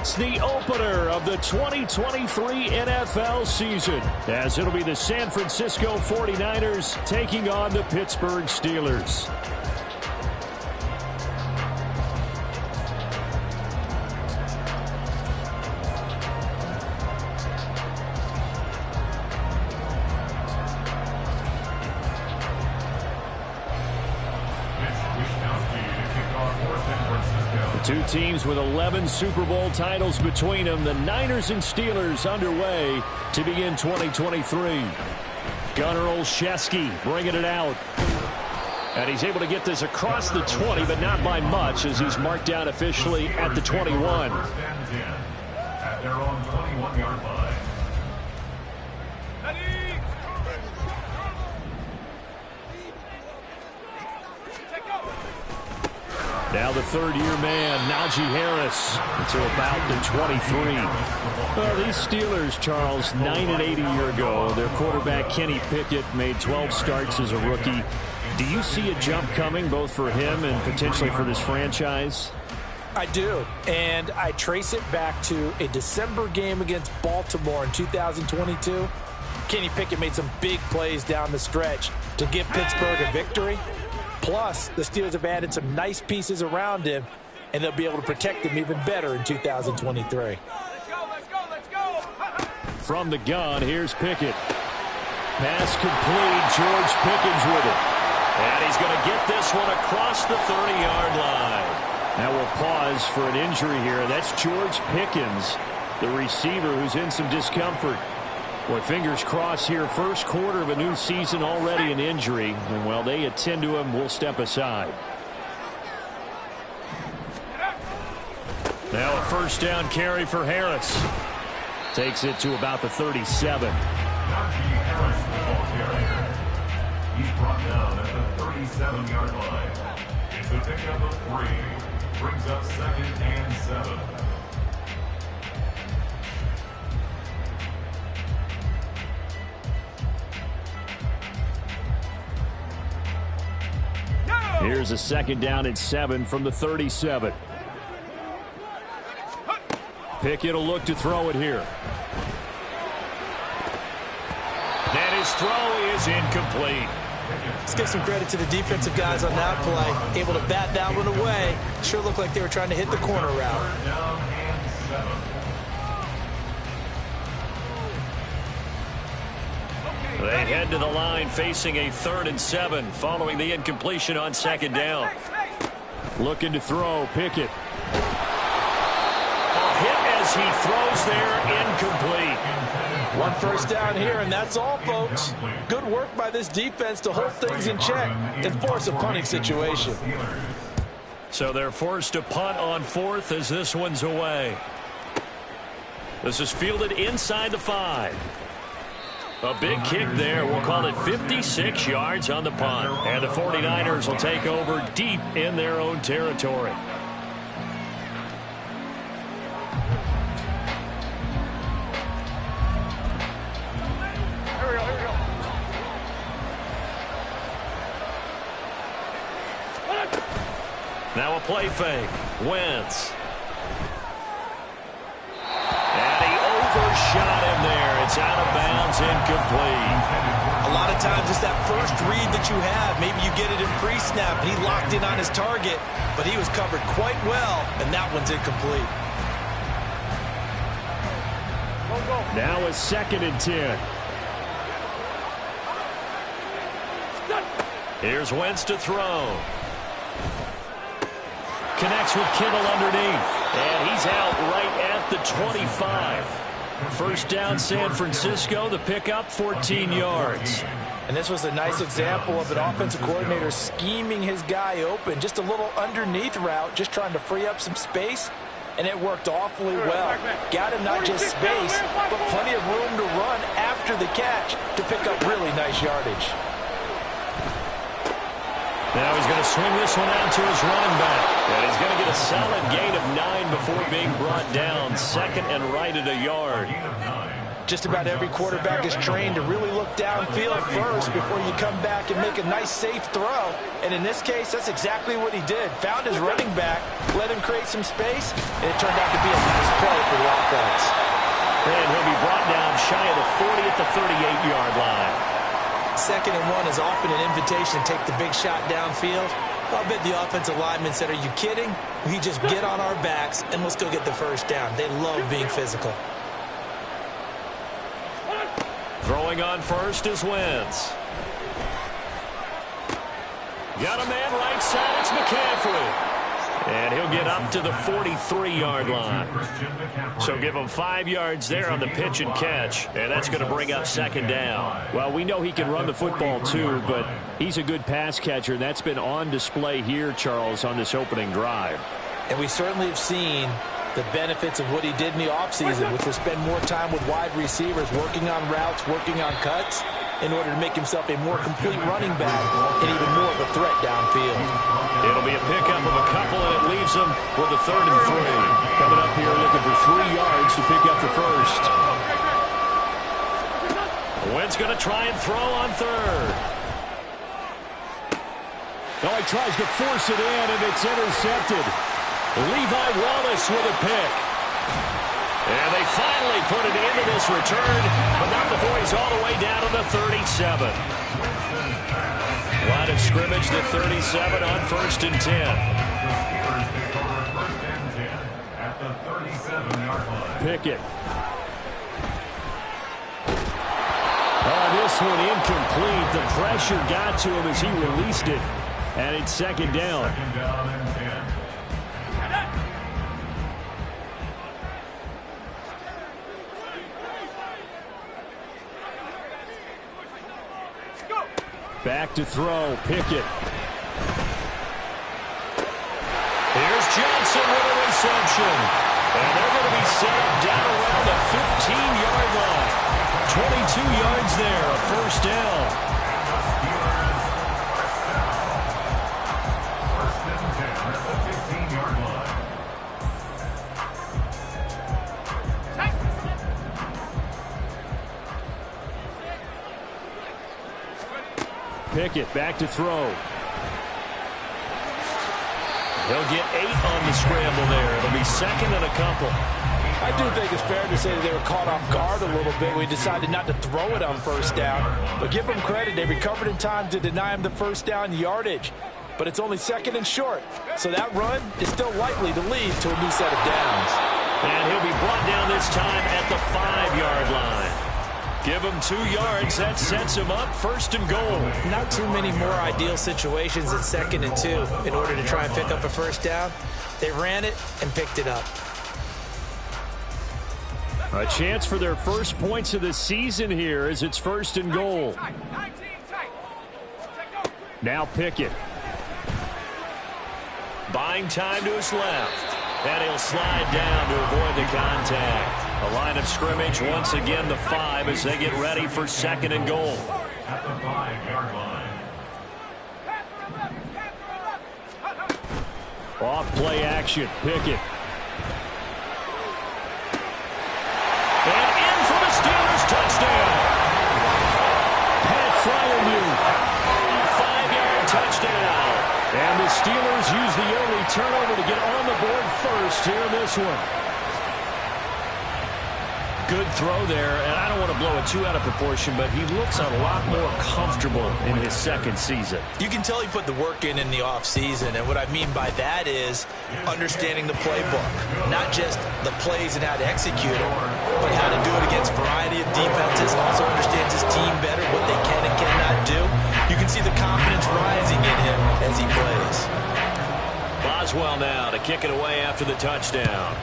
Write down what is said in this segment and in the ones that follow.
It's the opener of the 2023 NFL season, as it'll be the San Francisco 49ers taking on the Pittsburgh Steelers. Two teams with 11 Super Bowl titles between them. The Niners and Steelers underway to begin 2023. Gunnar Olszewski bringing it out. And he's able to get this across the 20, but not by much, as he's marked down officially at the 21. At their own 21-yard line. Now the third-year man, Najee Harris, to about the 23. Well, these Steelers, Charles, 9-8 a year ago. Their quarterback, Kenny Pickett, made 12 starts as a rookie. Do you see a jump coming, both for him and potentially for this franchise? I do, and I trace it back to a December game against Baltimore in 2022. Kenny Pickett made some big plays down the stretch to give Pittsburgh a victory. Plus, the Steelers have added some nice pieces around him, and they'll be able to protect him even better in 2023. Let's go. From the gun, here's Pickett. Pass complete, George Pickens with it. And he's going to get this one across the 30-yard line. Now we'll pause for an injury here. That's George Pickens, the receiver who's in some discomfort. Boy, fingers crossed here. First quarter of a new season, already an injury. And while they attend to him, we'll step aside. Now a first down carry for Harris. Takes it to about the 37. He's brought down at the 37-yard line. It's a pickup of 3. Brings up 2nd and 7. Here's a 2nd down and 7 from the 37. Pickett will look to throw it here. And his throw is incomplete. Let's give some credit to the defensive guys on that play. Able to bat that one away. Sure looked like they were trying to hit the corner route. They head to the line facing a 3rd and 7 following the incompletion on 2nd down. Looking to throw, Pickett. A hit as he throws there, incomplete. One first down here, and that's all, folks. Good work by this defense to hold things in check and force a punting situation. So they're forced to punt on 4th as this one's away. This is fielded inside the 5. A big kick there. We'll call it 56 yards on the punt. And the 49ers will take over deep in their own territory. Here we go. Now a play fake. Wentz. And he overshot him there. It's out of bounds, incomplete. A lot of times it's that first read that you have. Maybe you get it in pre-snap, and he locked in on his target, but he was covered quite well, and that one's incomplete. Now a 2nd and 10. Here's Wentz to throw. Connects with Kittle underneath. And he's out right at the 25. First down, San Francisco. The pickup, 14 yards. And this was a nice example of an offensive coordinator scheming his guy open. Just a little underneath route, just trying to free up some space. And it worked awfully well. Got him not just space, but plenty of room to run after the catch to pick up really nice yardage. Now he's going to swing this one out to his running back. And he's going to get a solid gain of 9 before being brought down. 2nd and right at a yard. Just about every quarterback is trained to really look downfield first before you come back and make a nice, safe throw. And in this case, that's exactly what he did. Found his running back, let him create some space, and it turned out to be a nice play for the offense. And he'll be brought down shy of the 40 at the 38-yard line. 2nd and 1 is often an invitation to take the big shot downfield. I'll bet the offensive lineman said, are you kidding? We just get on our backs and let's go get the first down. They love being physical. Throwing on first is Wentz. Got a man right side. It's McCaffrey. And he'll get up to the 43-yard line. So give him 5 yards there on the pitch and catch. And that's going to bring up 2nd down. Well, we know he can run the football too, but he's a good pass catcher. And that's been on display here, Charles, on this opening drive. And we certainly have seen the benefits of what he did in the offseason, which was spend more time with wide receivers, working on routes, working on cuts, in order to make himself a more complete running back and even more of a threat downfield. It'll be a pickup of a couple, and it leaves them with a 3rd and 3. Coming up here looking for 3 yards to pick up the first. Wentz going to try and throw on 3rd. Now he tries to force it in, and it's intercepted. Levi Wallace with a pick. And they finally put it into this return, but not before he's all the way down to the 37. Line of scrimmage, the 37 on 1st and 10. At the 37-yard line. Pickett. Oh, this one incomplete. The pressure got to him as he released it. And it's 2nd down. 2nd down and 10. Back to throw. Pickett. Here's Johnson with a reception. And they're going to be set up down around the 15-yard line. 22 yards there, a 1st down. First and 10 at the 15-yard line. Pickett back to throw. They'll get 8 on the scramble there. It'll be 2nd and a couple. I do think it's fair to say that they were caught off guard a little bit. We decided not to throw it on 1st down. But give them credit. They recovered in time to deny him the 1st down yardage. But it's only 2nd and short. So that run is still likely to lead to a new set of downs. And he'll be brought down this time at the 5-yard line. Give him 2 yards. That sets him up 1st and goal. Not too many more ideal situations than 2nd and 2 in order to try and pick up a 1st down. They ran it and picked it up. A chance for their first points of the season here as it's 1st and goal. Now Pickett. Buying time to his left. And he'll slide down to avoid the contact. A line of scrimmage once again the 5 as they get ready for 2nd and goal. At the 5-yard line. Off play action. Pickett. And in for the Steelers touchdown. Pat Fryermuth. 5-yard touchdown. And the Steelers use the early turnover to get on the board first here in this one. Good throw there, and I don't want to blow it too out of proportion, but he looks a lot more comfortable in his 2nd season. You can tell he put the work in the offseason, and what I mean by that is understanding the playbook. Not just the plays and how to execute it, but how to do it against a variety of defenses. Also understands his team better, what they can and cannot do. You can see the confidence rising in him as he plays. Boswell now to kick it away after the touchdown.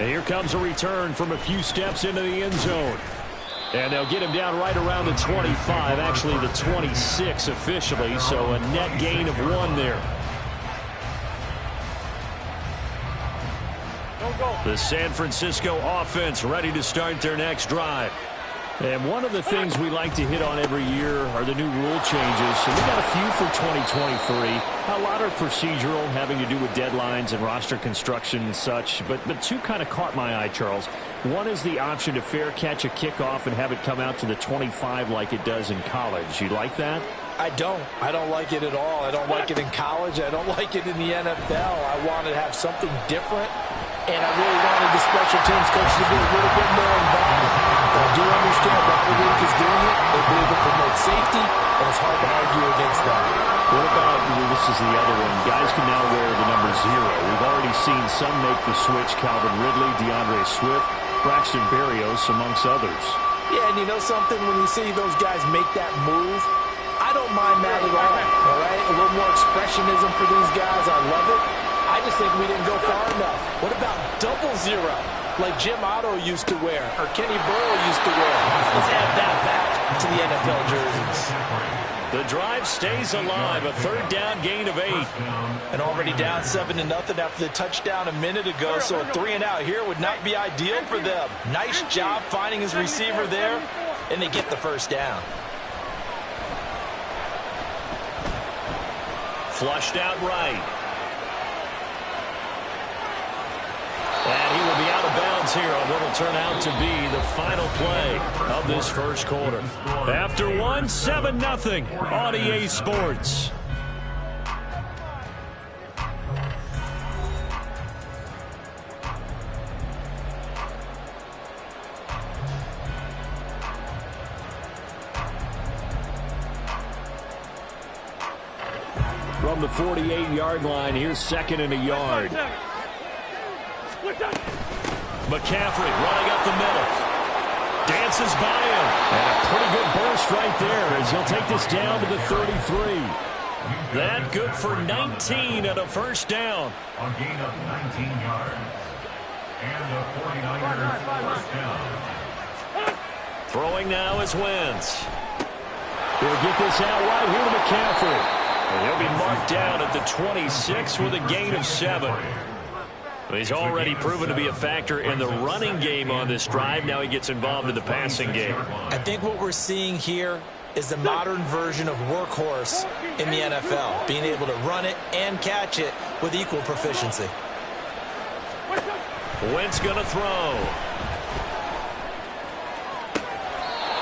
And here comes a return from a few steps into the end zone. And they'll get him down right around the 25, actually the 26 officially, so a net gain of 1 there. The San Francisco offense ready to start their next drive. And one of the things we like to hit on every year are the new rule changes. And we got a few for 2023. A lot are procedural, having to do with deadlines and roster construction and such. But 2 kind of caught my eye, Charles. One is the option to fair catch a kickoff and have it come out to the 25 like it does in college. You like that? I don't like it at all. I don't like it in college. I don't like it in the NFL. I wanted to have something different, and I really wanted the special teams coach to be a little bit more involved. But I do understand why the league is doing it. They believe it promotes safety, and it's hard to argue against that. What about, this is the other one, guys can now wear the number 0. We've already seen some make the switch, Calvin Ridley, DeAndre Swift, Braxton Berrios, amongst others. Yeah, and you know something? When you see those guys make that move, I don't mind that at all right? A little more expressionism for these guys. I love it. I just think we didn't go far enough. What about 00, like Jim Otto used to wear, or Kenny Burrow used to wear? Let's add that back to the NFL jerseys. The drive stays alive, a third down gain of 8. And already down 7-0 after the touchdown a minute ago, so a 3-and-out here would not be ideal for them. Nice job finding his receiver there, and they get the first down. Flushed out right. And he will be out of bounds here on what will turn out to be the final play of this first quarter. After one, 7-0 on EA Sports. From the 48-yard line, here's 2nd and a yard. McCaffrey running up the middle. Dances by him. And a pretty good burst right there as he'll take this down to the 33. That good for 19 and a first down. On gain of 19 yards. And a 49ers first down. Throwing now is Wentz. He'll get this out right here to McCaffrey. And he'll be marked down at the 26 with a gain of 7. He's already proven to be a factor in the running game on this drive. Now he gets involved in the passing game. I think what we're seeing here is the modern version of workhorse in the NFL, being able to run it and catch it with equal proficiency. Wentz going to throw.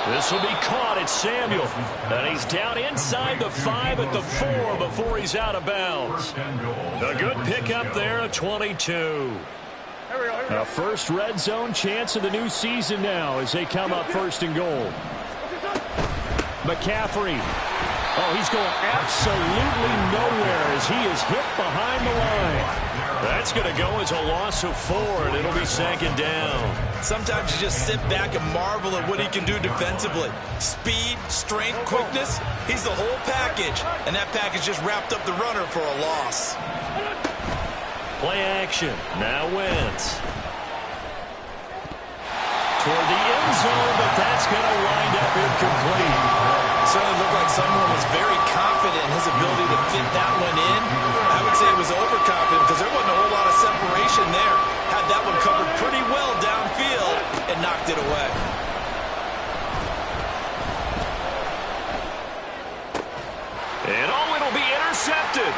This will be caught at Samuel. And he's down inside the 5 at the 4 before he's out of bounds. A good pickup there at 22. A first red zone chance of the new season now as they come up 1st and goal. McCaffrey. Oh, he's going absolutely nowhere as he is hit behind the line. That's going to go as a loss of 4, and it'll be 2nd down. Sometimes you just sit back and marvel at what he can do defensively. Speed, strength, quickness, he's the whole package. And that package just wrapped up the runner for a loss. Play action. Now Wentz. Toward the end zone, but that's going to wind up incomplete. Certainly looked like someone was very confident in his ability to fit that one in. I would say it was overconfident because there wasn't a whole lot of separation there. Had that one covered pretty well downfield and knocked it away. And it'll be intercepted.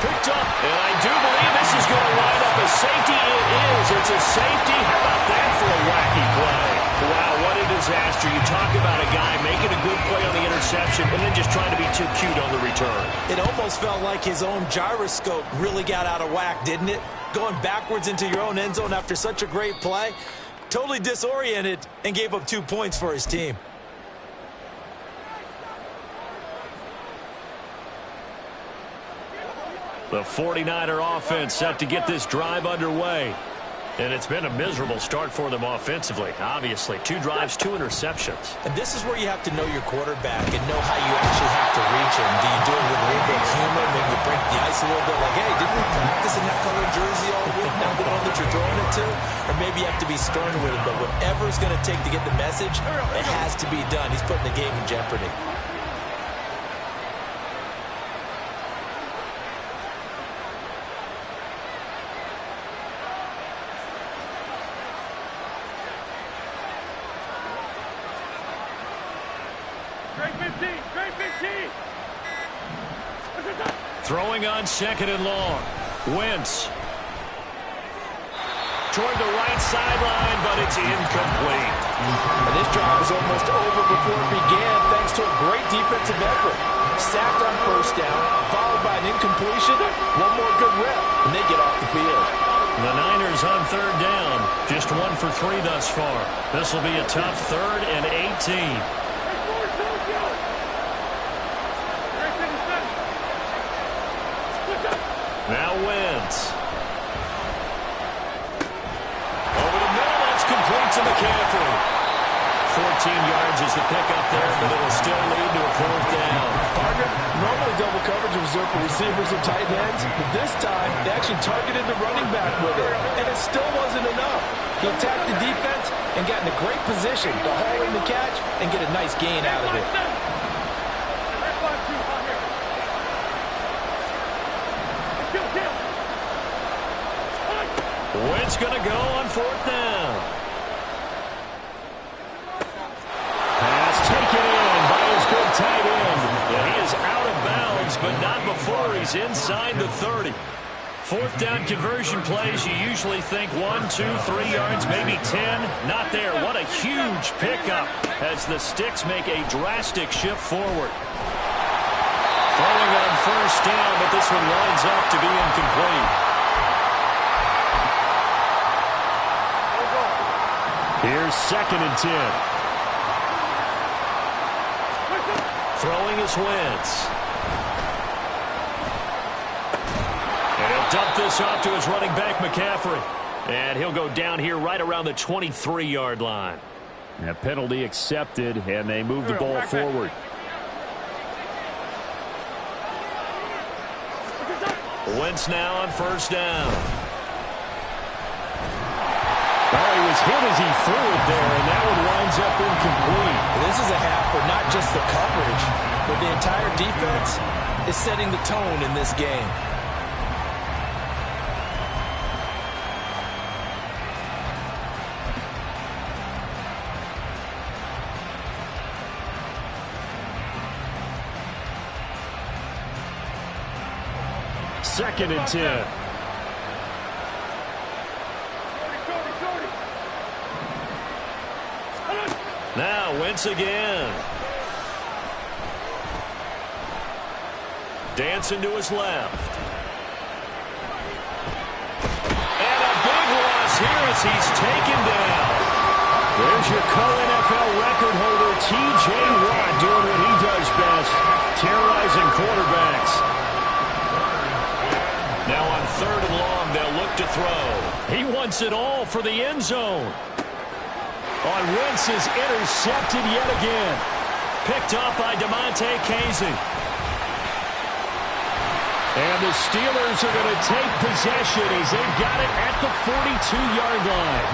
Picked up, and I do believe this is going to wind up a safety. It is. It's a safety. How about that for a wacky play? Wow, what a disaster. You talk about a guy making a good play on the interception and then just trying to be too cute on the return. It almost felt like his own gyroscope really got out of whack, didn't it? Going backwards into your own end zone after such a great play. Totally disoriented and gave up 2 points for his team. The 49er offense set to get this drive underway. And it's been a miserable start for them offensively. Obviously, 2 drives, 2 interceptions. And this is where you have to know your quarterback and know how you actually have to reach him. Do you do it with a little bit of humor, maybe break the ice a little bit, like, hey, didn't we practice in that color jersey all week? Now the one that you're throwing it to? Or maybe you have to be stern with him, but whatever it's going to take to get the message, it has to be done. He's putting the game in jeopardy. Throwing on 2nd and long. Wentz. Toward the right sideline, but it's incomplete. And this drive was almost over before it began thanks to a great defensive effort. Sacked on first down, followed by an incompletion. One more good rep, and they get off the field. The Niners on third down. Just 1 for 3 thus far. This will be a tough 3rd and 18. Now Wentz. Over the middle, that's complete to McCaffrey. 14 yards is the pickup there, but it'll still lead to a 4th down. Partner, normally double coverage is reserved for receivers and tight ends, but this time they actually targeted the running back with it, and it still wasn't enough. He attacked the defense and got in a great position to haul in the catch and get a nice gain out of it. Wentz going to go on 4th down. Pass taken in by his good tight end. Yeah, he is out of bounds, but not before he's inside the 30. 4th down conversion plays, you usually think 1, 2, 3 yards, maybe 10. Not there. What a huge pickup as the Sticks make a drastic shift forward. Throwing on 1st down, but this one winds up to be incomplete. Here's 2nd and 10. Throwing is Wentz. And he'll dump this off to his running back, McCaffrey. And he'll go down here right around the 23-yard line. A penalty accepted, and they move the ball forward. Wentz now on 1st down. Well, he was hit as he threw it there, and that one winds up incomplete. This is a half for not just the coverage, but the entire defense is setting the tone in this game. Second and 10. Now Wentz again. Dancing to his left. And a big loss here as he's taken down. There's your co-NFL record holder, T.J. Watt, doing what he does best, terrorizing quarterbacks. Now on 3rd and long, they'll look to throw. He wants it all for the end zone. On Wentz is intercepted yet again. Picked up by Damontae Kazee. And the Steelers are going to take possession as they've got it at the 42-yard line.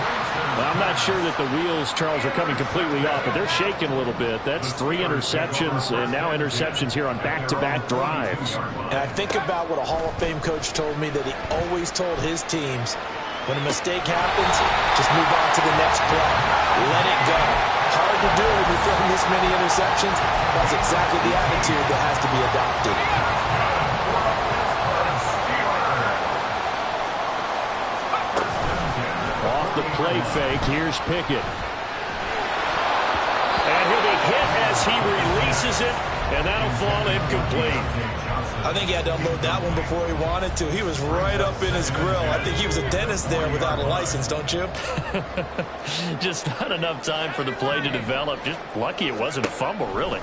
Well, I'm not sure that the wheels, Charles, are coming completely off, but they're shaking a little bit. That's 3 interceptions, and now interceptions here on back-to-back drives. And I think about what a Hall of Fame coach told me that he always told his teams, when a mistake happens, just move on to the next play. Let it go. Hard to do when you're throwing this many interceptions. That's exactly the attitude that has to be adopted. Off the play fake, here's Pickett. And he'll be hit as he releases it, and that'll fall incomplete. I think he had to unload that one before he wanted to. He was right up in his grill. I think he was a dentist there without a license, don't you? Just not enough time for the play to develop. Just lucky it wasn't a fumble, really.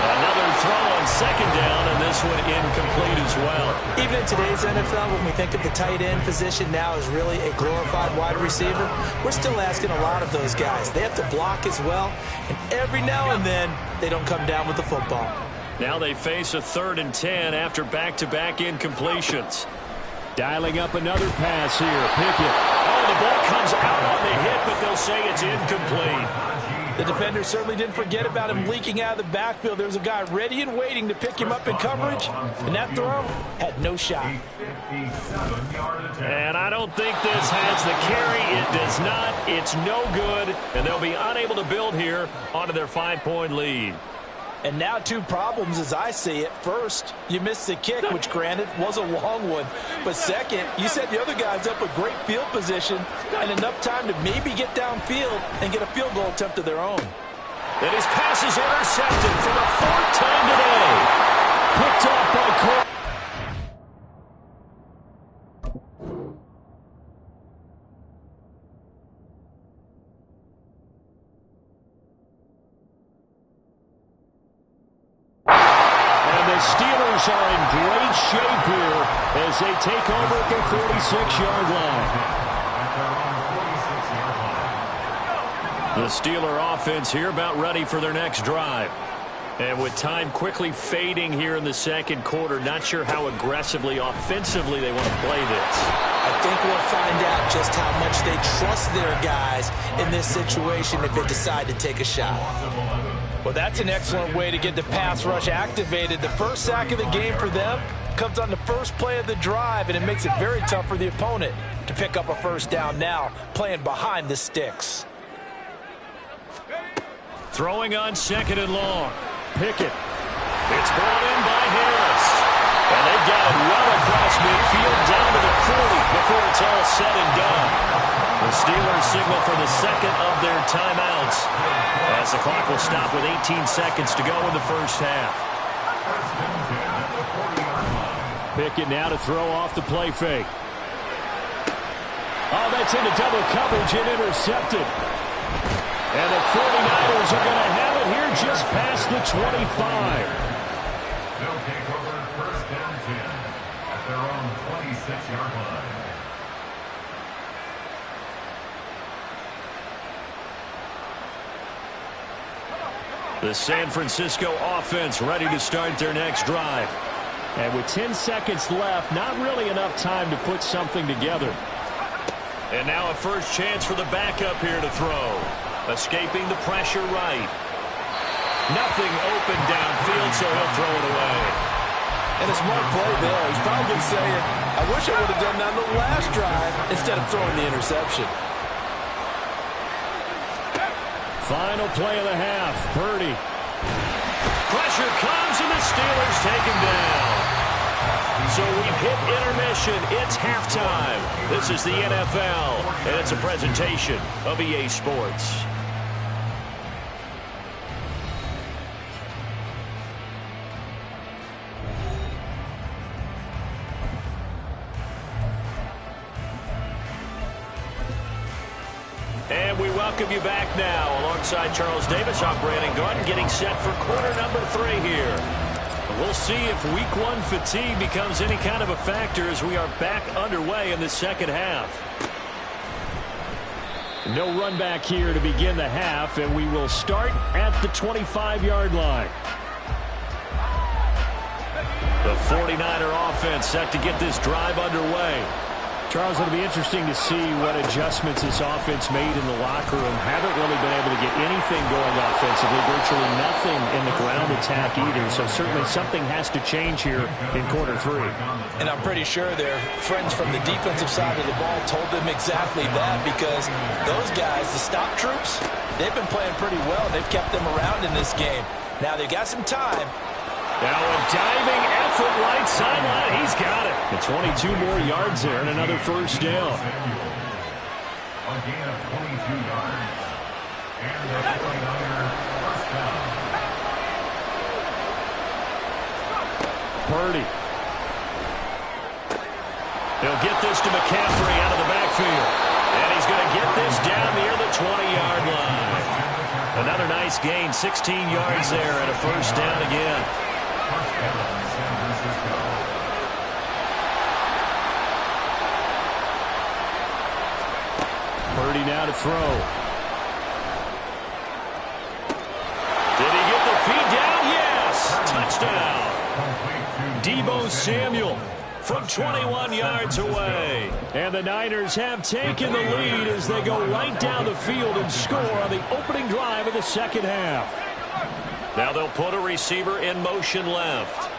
Another throw on 2nd down, and this one incomplete as well. Even in today's NFL, when we think of the tight end position now as really a glorified wide receiver, we're still asking a lot of those guys. They have to block as well, and every now and then, they don't come down with the football. Now they face a 3rd and 10 after back-to-back incompletions. Dialing up another pass here. Pickett. Oh, the ball comes out on the hit, but they'll say it's incomplete. The defender certainly didn't forget about him leaking out of the backfield. There was a guy ready and waiting to pick him up in coverage, and that throw had no shot. And I don't think this has the carry. It does not. It's no good, and they'll be unable to build here onto their 5-point lead. And now 2 problems as I see it. First, you missed the kick, which granted was a long one. But second, you set the other guys up with great field position and enough time to maybe get downfield and get a field goal attempt of their own. And his pass is intercepted for the fourth time today. Picked off by Cole. And the Steelers are in great shape here as they take over at their 46-yard line. The Steeler offense here about ready for their next drive. And with time quickly fading here in the second quarter, not sure how aggressively, offensively they want to play this. I think we'll find out just how much they trust their guys in this situation if they decide to take a shot. Well, that's an excellent way to get the pass rush activated. The first sack of the game for them comes on the first play of the drive, and it makes it very tough for the opponent to pick up a first down now, playing behind the sticks. Throwing on second and long. Pickett. It's brought in by Harris. And they've got it well across midfield down to the 40 before it's all said and done. The Steelers signal for the second of their timeouts as the clock will stop with 18 seconds to go in the first half. Pickett now to throw off the play fake. Oh, that's into double coverage and intercepted. And the 49ers are going to have it here just past the 25. They'll take over first down 10 at their own 26-yard line. The San Francisco offense ready to start their next drive. And with 10 seconds left, not really enough time to put something together. And now a first chance for the backup here to throw. Escaping the pressure right. Nothing open downfield, so he'll throw it away. And a smart play there. He's probably saying, I wish I would have done that on the last drive instead of throwing the interception. Final play of the half. Purdy. Pressure comes, and the Steelers take him down. So we've hit intermission. It's halftime. This is the NFL, and it's a presentation of EA Sports. And we welcome you back now alongside Charles Davis. I'm Brandon Garden getting set for quarter number 3 here. We'll see if week 1 fatigue becomes any kind of a factor as we are back underway in the second half. No run back here to begin the half, and we will start at the 25-yard line. The 49er offense set to get this drive underway. Charles, it'll be interesting to see what adjustments this offense made in the locker room. Haven't really been able to get anything going offensively, virtually nothing in the ground attack either. So certainly something has to change here in quarter 3. And I'm pretty sure their friends from the defensive side of the ball told them exactly that, because those guys, the stop troops, they've been playing pretty well. They've kept them around in this game. Now they've got some time. Now a diving effort right sideline. He's got it. And 22 more yards there and another first down. A gain of 22 yards. And the 49er first down. Purdy. He'll get this to McCaffrey out of the backfield. And he's going to get this down near the 20-yard line. Another nice gain, 16 yards there and a first down again. First down, San Francisco. Purdy now to throw. Did he get the feed down? Yes! Touchdown. Deebo Samuel from 21 yards away. And the Niners have taken the lead as they go right down the field and score on the opening drive of the second half. Now they'll put a receiver in motion left.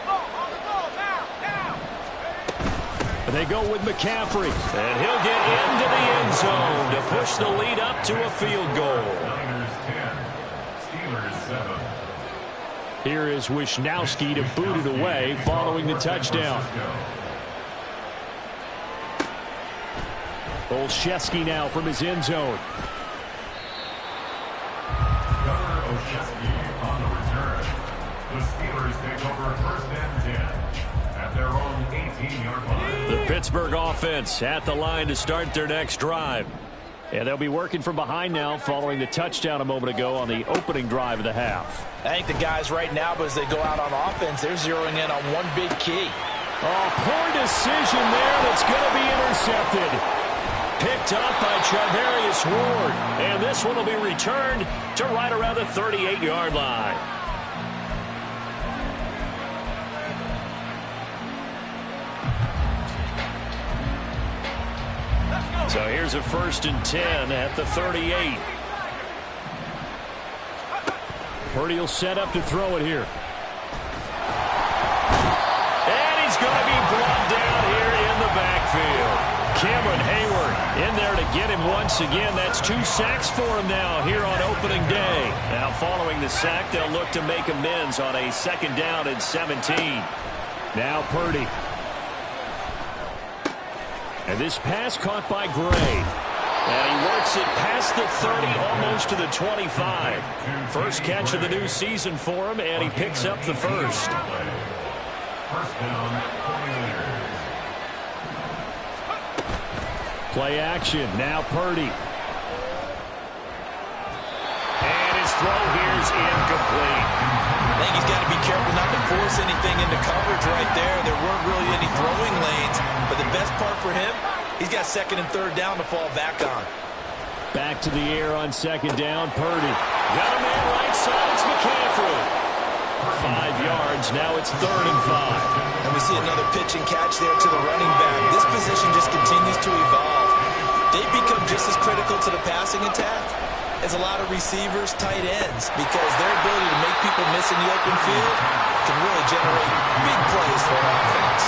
And they go with McCaffrey. And he'll get into the end zone to push the lead up to a field goal. Niners 10, Steelers 7. Here is Wisnowski to boot it away following the touchdown. Olszewski now from his end zone. Gunnar Olszewski Pittsburgh offense at the line to start their next drive. And they'll be working from behind now following the touchdown a moment ago on the opening drive of the half. I think the guys right now, as they go out on offense, they're zeroing in on one big key. Oh, poor decision there. That's going to be intercepted. Picked up by Charvarius Ward. And this one will be returned to right around the 38-yard line. So here's a 1st and 10 at the 38. Purdy will set up to throw it here. And he's going to be brought down here in the backfield. Cameron Hayward in there to get him once again. That's 2 sacks for him now here on opening day. Now following the sack, they'll look to make amends on a 2nd down and 17. Now Purdy. And this pass caught by Gray. And he works it past the 30, almost to the 25. First catch of the new season for him, and he picks up the first. First down, 49ers. Play action. Now Purdy. And his throw here's incomplete. I think he's got to be careful not to force anything into coverage right there. There weren't really any throwing lanes, but the best part for him, he's got 2nd and 3rd down to fall back on. Back to the air on 2nd down. Purdy. Got a man right side. It's McCaffrey. 5 yards. Now it's 3rd and 5. And we see another pitch and catch there to the running back. This position just continues to evolve. They become just as critical to the passing attack as a lot of receivers, tight ends, because their ability to make people miss in the open field can really generate big plays for an offense.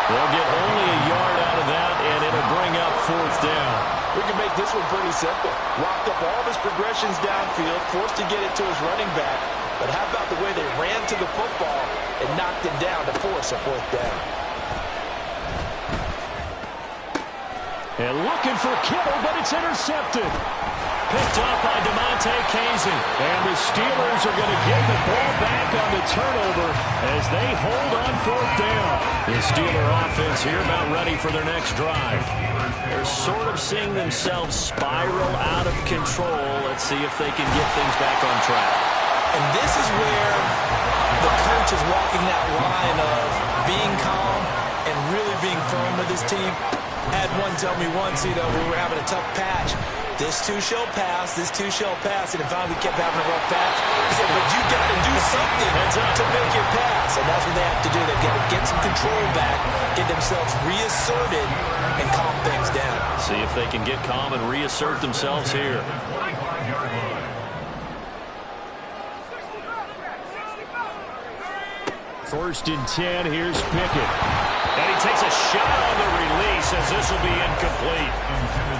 They'll get only a yard out of that, and it'll bring up 4th down. We can make this one pretty simple. Locked up all of his progressions downfield, forced to get it to his running back. But how about the way they ran to the football and knocked him down to force a 4th down? And looking for Kittle, but it's intercepted. Picked up by DeMonte Kazin. And the Steelers are going to get the ball back on the turnover as they hold on 4th down. The Steeler offense here about ready for their next drive. They're sort of seeing themselves spiral out of control. Let's see if they can get things back on track. And this is where the coach is walking that line of being calm and really being firm with his team. Had one tell me once, we were having a tough patch. This too shall pass, this too shall pass. And finally we kept having a rough patch. He said, but you got to do something to make it pass. And that's what they have to do. They've got to get some control back, get themselves reasserted, and calm things down. See if they can get calm and reassert themselves here. 25-yard line. First and 10. Here's Pickett. And he takes a shot on the release as this will be incomplete.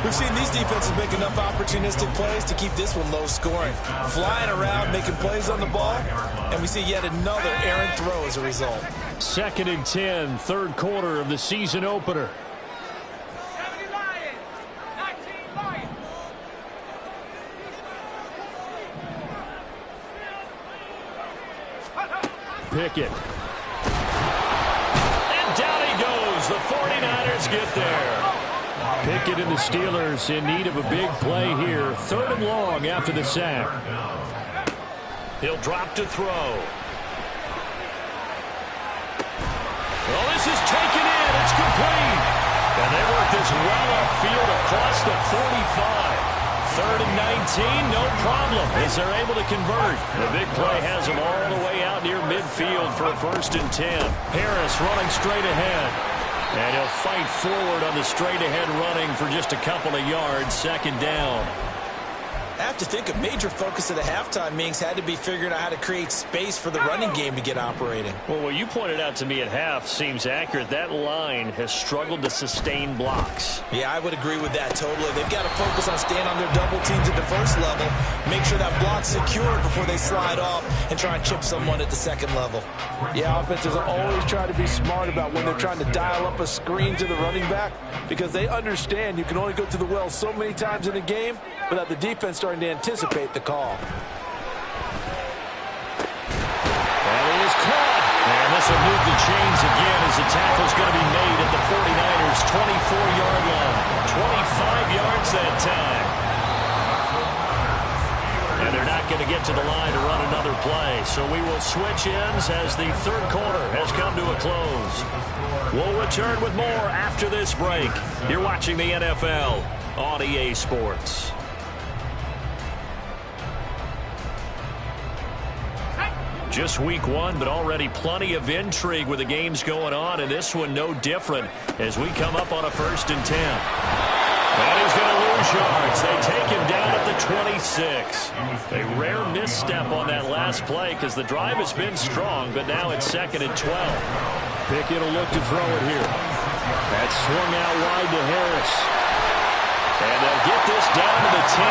We've seen these defenses make enough opportunistic plays to keep this one low scoring. Flying around, making plays on the ball, and we see yet another errant throw as a result. 2nd and 10, 3rd quarter of the season opener. Pickett. And down he goes. The 49ers get there. Pickett and the Steelers in need of a big play here. 3rd and long after the sack. He'll drop to throw. Well, this is taken in. It's complete. And they work this well upfield across the 45. 3rd and 19, no problem, as they're able to convert. The big play has them all the way out near midfield for a 1st and 10. Harris running straight ahead. And he'll fight forward on the straight-ahead running for just a couple of yards, 2nd down. I have to think a major focus of the halftime meetings had to be figuring out how to create space for the running game to get operating. Well, what you pointed out to me at half seems accurate. That line has struggled to sustain blocks. Yeah, I would agree with that totally. They've got to focus on staying on their double teams at the first level, make sure that block's secured before they slide off and try and chip someone at the 2nd level. Yeah, offenses always try to be smart about when they're trying to dial up a screen to the running back because they understand you can only go to the well so many times in a game without the defense starting to anticipate the call. And it is caught. And this will move the chains again as the tackle's going to be made at the 49ers' switch ends as the third quarter has come to a close. We'll return with more after this break. You're watching the NFL on EA Sports. Just week one, but already plenty of intrigue with the games going on, and this one no different as we come up on a 1st and 10. And he's going to lose yards. They take him down at the 26. A rare misstep on that last play because the drive has been strong, but now it's 2nd and 12. Pickett will look to throw it here. That's swung out wide to Harris. And they'll get this down to the 10.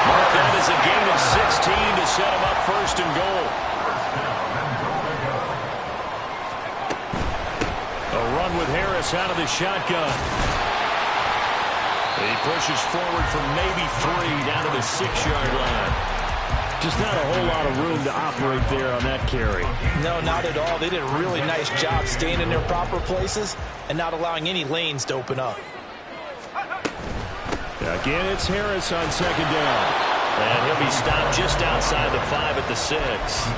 Mark that as a gain of 16 to set him up 1st and goal. A run with Harris out of the shotgun. He pushes forward from maybe 3 down to the 6-yard line. Just not a whole lot of room to operate there on that carry. No, not at all. They did a really nice job staying in their proper places and not allowing any lanes to open up. Again, it's Harris on 2nd down. And he'll be stopped just outside the 5 at the 6.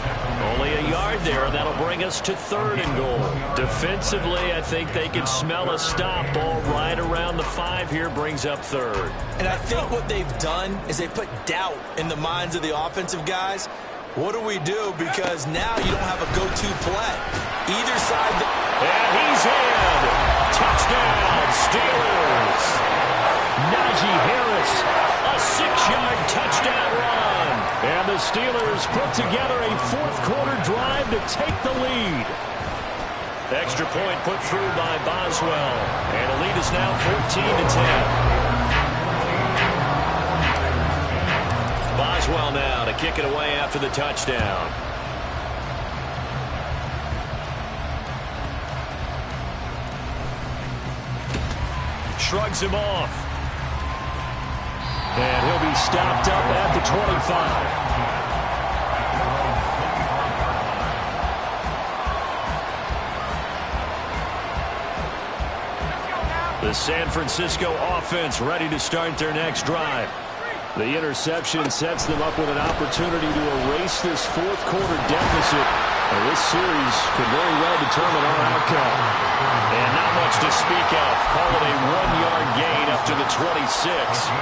Only a yard there, and that'll bring us to 3rd and goal. Defensively, I think they can smell a stop. Ball right around the 5 here brings up 3rd. And I think what they've done is they put doubt in the minds of the offensive guys. What do we do? Because now you don't have a go-to play. Either side. And he's in. Touchdown, Steelers. Najee Harris, a 6-yard touchdown run. And the Steelers put together a 4th quarter drive to take the lead. Extra point put through by Boswell. And the lead is now 14 to 10. Boswell now to kick it away after the touchdown. Shrugs him off. And he'll be stopped up at the 25. The San Francisco offense ready to start their next drive. The interception sets them up with an opportunity to erase this 4th quarter deficit. And this series could very well determine our outcome. And not much to speak of. Call it a 1-yard gain up to the 26.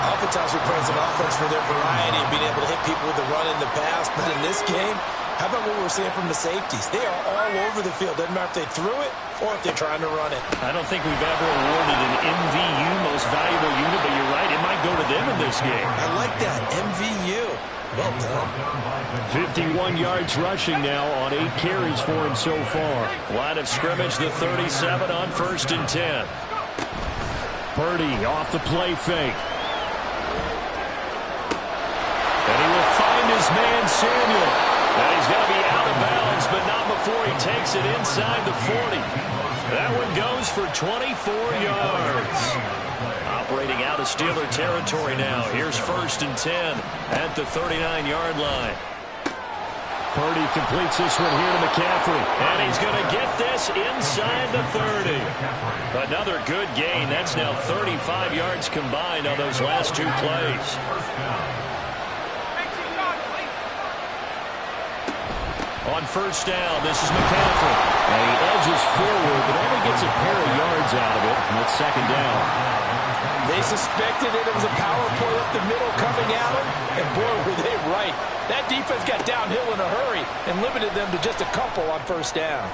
Oftentimes we praise an offense for their variety and being able to hit people with the run in the pass. But in this game, how about what we're seeing from the safeties? They are all over the field. Doesn't matter if they threw it or if they're trying to run it. I don't think we've ever awarded an MVU, most valuable unit, but you're right. It might go to them in this game. I like that. MVU. Well done. 51 yards rushing now on 8 carries for him so far. Line of scrimmage, the 37 on 1st and 10. Purdy off the play fake. And he will find his man, Samuel. And he's going to be out of bounds, but not before he takes it inside the 40. That one goes for 24 yards. Operating out of Steeler territory now. Here's 1st and 10 at the 39-yard line. Purdy completes this one here to McCaffrey. And he's going to get this inside the 30. Another good gain. That's now 35 yards combined on those last 2 plays. On 1st down, this is McCaffrey. And he edges forward, but only gets a pair of yards out of it. And it's 2nd down. They suspected it was a power play up the middle coming at them. And boy, were they right. That defense got downhill in a hurry and limited them to just a couple on 1st down.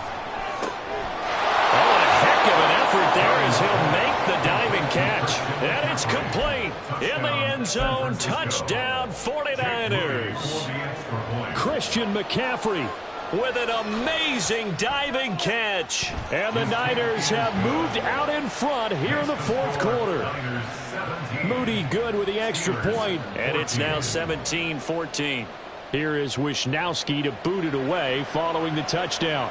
Oh, a heck of an effort there as he'll make the diving catch. And it's complete. In the end zone, touchdown 49ers. Christian McCaffrey with an amazing diving catch. And the Niners have moved out in front here in the 4th quarter. Moody good with the extra point. And it's now 17-14. Here is Wisnowski to boot it away following the touchdown.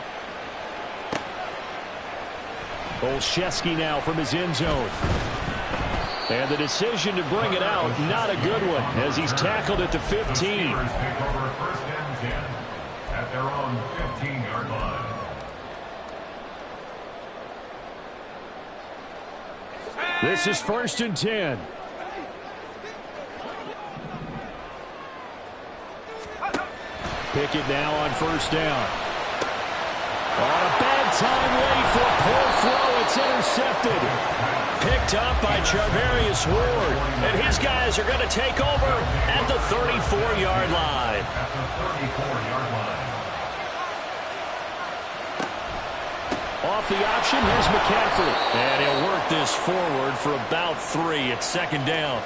Olszewski now from his end zone. And the decision to bring it out, not a good one, as he's tackled at the 15. At their own 15-yard line. This is 1st and 10. Pickett now on first down. On a bad time late for a poor throw. It's intercepted. Picked up by Charvarius Ward. And his guys are going to take over at the 34-yard line. At the 34-yard line. Off the option, here's McCaffrey. And he'll work this forward for about 3. It's second down.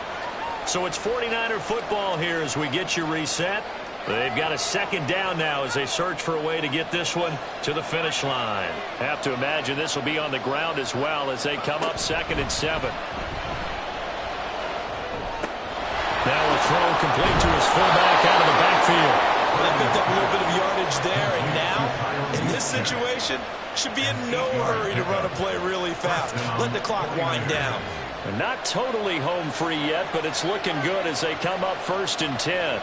So it's 49er football here as we get you reset. They've got a second down now as they search for a way to get this one to the finish line. Have to imagine this will be on the ground as well as they come up 2nd and 7. Now a throw complete to his fullback out of the backfield. They picked up a little bit of yardage there, and now, in this situation, should be in no hurry to run a play really fast. Let the clock wind down. And not totally home free yet, but it's looking good as they come up 1st and 10.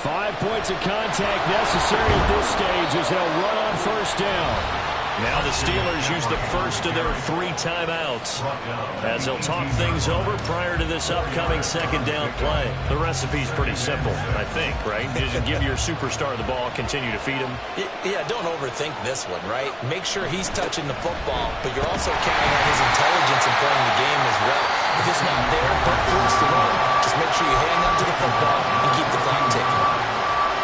5 points of contact necessary at this stage as they'll run on first down. Now the Steelers use the first of their 3 timeouts as they'll talk things over prior to this upcoming second down play. The recipe's pretty simple, I think, right? Just give your superstar the ball, continue to feed him. Yeah, don't overthink this one, right? Make sure he's touching the football, but you're also counting on his intelligence in playing the game as well. If it's not there, don't force the run. Just make sure you hang on to the football and keep the clock ticking.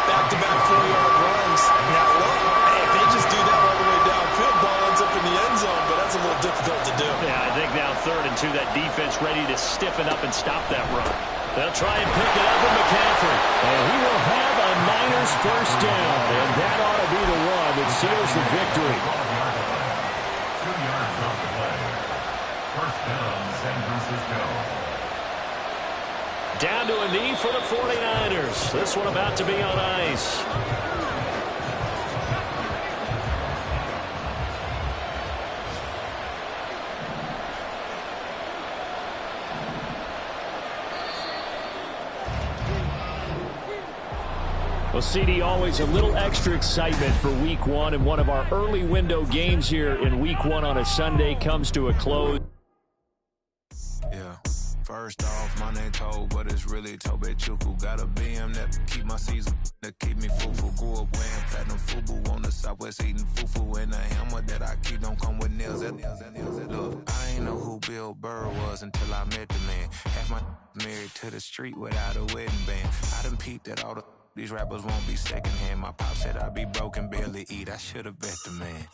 Back-to-back 4-yard runs. Now, look, hey, if they just do that all the way downfield, ball ends up in the end zone, but that's a little difficult to do. Yeah, I think now 3rd and 2, that defense ready to stiffen up and stop that run. They'll try and pick it up with McCaffrey. And he will have a Niners first down, and that ought to be the one that seals the victory. 2 yards off the play. First down, San Francisco. Down to a knee for the 49ers. This one about to be on ice. Well, CD, always a little extra excitement for Week 1, and one of our early window games here in Week 1 on a Sunday comes to a close. Yeah. First off, my name Toe, but it's really Tobe Chuku. Got a BM that keep my season, that keep me fufu. Grew up wearing platinum fubu on the Southwest eating fufu. And the hammer that I keep don't come with nails. Look, I ain't know who Bill Burr was until I met the man. Half my married to the street without a wedding band. I done peeped at all the these rappers won't be secondhand. My pop said I'd be broken, barely eat. I should've bet the man.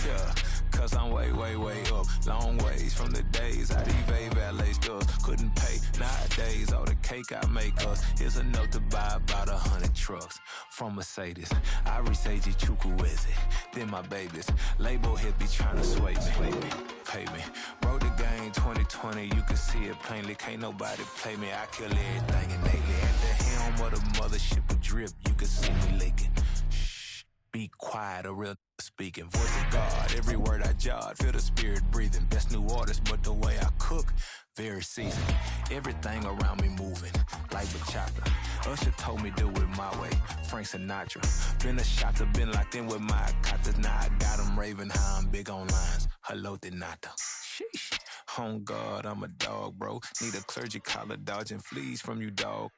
Yeah, cause I'm way, way, way up. Long ways from the days I evade valet stores. Couldn't pay nowadays. All the cake I make us is enough to buy about 100 trucks from Mercedes. I resage Chukwueze, then my babies. Label hit be trying to sway me. Pay me. Wrote the game 2020, you can see it plainly. Can't nobody play me. I kill everything innately. At the helm of the mothership of drip, you can see me leaking. Shh, be quiet, a real speaking. Voice of God, every word I jot. Feel the spirit breathing. Best new artist, but the way I cook, very seasoned. Everything around me moving, like bachata. Usher told me do it my way. Frank Sinatra. Been a shotter, been locked in with my cotters. Now I got them raving how I'm big on lines. Hello, Denata. Sheesh. On God, I'm a dog, bro. Need a clergy collar, dodging fleas from you, dog.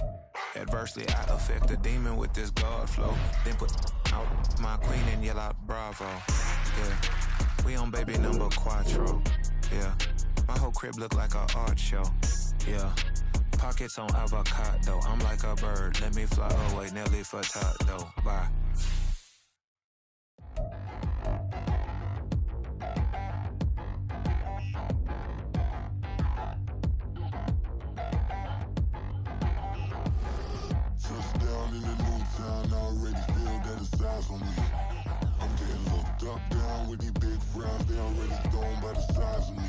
Adversely, I affect a demon with this God flow. Then put out my queen and yell out bravo. Yeah, we on baby number quattro. Yeah, my whole crib look like an art show. Yeah, pockets on avocado. I'm like a bird, let me fly away. Nelly Furtado, bye. Touchdown in the new town, I already feel that it's eyes on me. I'm getting looked up, down with these big frowns, they already gone by the size of me.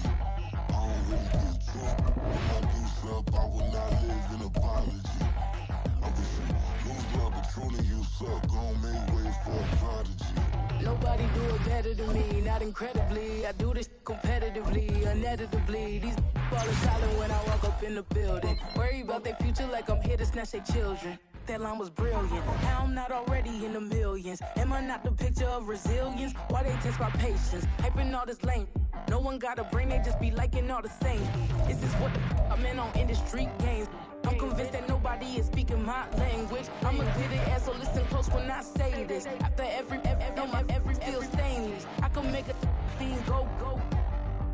I don't really get drunk. When I do sup, I will not live in apology. I wish you lose love, but truly you suck. Gon' make way for a prodigy. Nobody do it better than me, not incredibly. I do this competitively, uneditably. These falling silent when I walk up in the building. Worry about their future like I'm here to snatch their children. That line was brilliant. How I'm not already in the millions. Am I not the picture of resilience? Why they test my patience? Hyping all this lame. No one got a brain, they just be liking all the same. This is what the I'm in on industry games. I'm convinced that nobody is speaking my language. I'm a good ass, so listen close when I say this. After every feel stainless. I can make a fiend go.